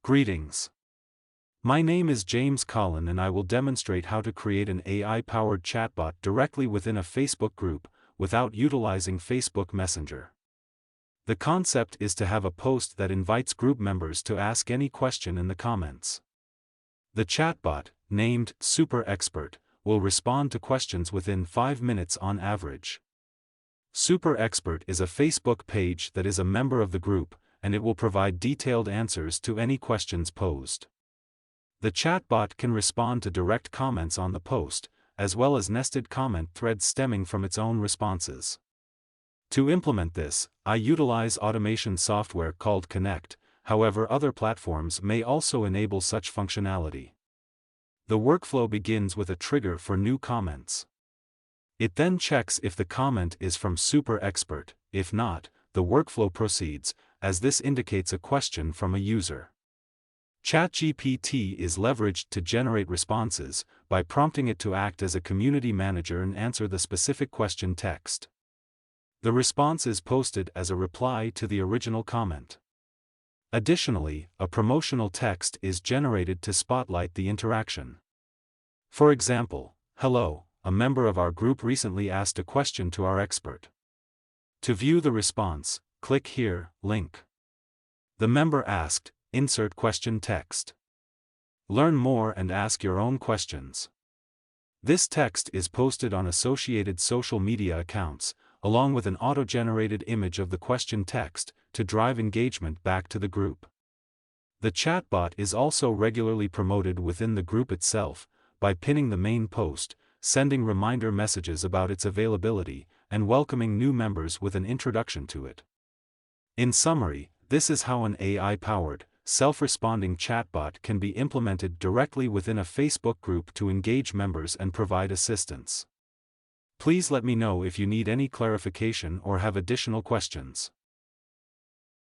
Greetings. My name is James Collin and I will demonstrate how to create an AI-powered chatbot directly within a Facebook group, without utilizing Facebook Messenger. The concept is to have a post that invites group members to ask any question in the comments. The chatbot, named Super Expert, will respond to questions within 5 minutes on average. Super Expert is a Facebook page that is a member of the group, and it will provide detailed answers to any questions posed. The chatbot can respond to direct comments on the post, as well as nested comment threads stemming from its own responses. To implement this, I utilize automation software called Connect, however other platforms may also enable such functionality. The workflow begins with a trigger for new comments. It then checks if the comment is from Super Expert. If not, the workflow proceeds, as this indicates a question from a user. ChatGPT is leveraged to generate responses, by prompting it to act as a community manager and answer the specific question text. The response is posted as a reply to the original comment. Additionally, a promotional text is generated to spotlight the interaction. For example, "Hello, a member of our group recently asked a question to our expert. To view the response, click here, link. The member asked, insert question text. Learn more and ask your own questions." This text is posted on associated social media accounts, along with an auto-generated image of the question text, to drive engagement back to the group. The chatbot is also regularly promoted within the group itself, by pinning the main post, sending reminder messages about its availability, and welcoming new members with an introduction to it. In summary, this is how an AI-powered, self-responding chatbot can be implemented directly within a Facebook group to engage members and provide assistance. Please let me know if you need any clarification or have additional questions.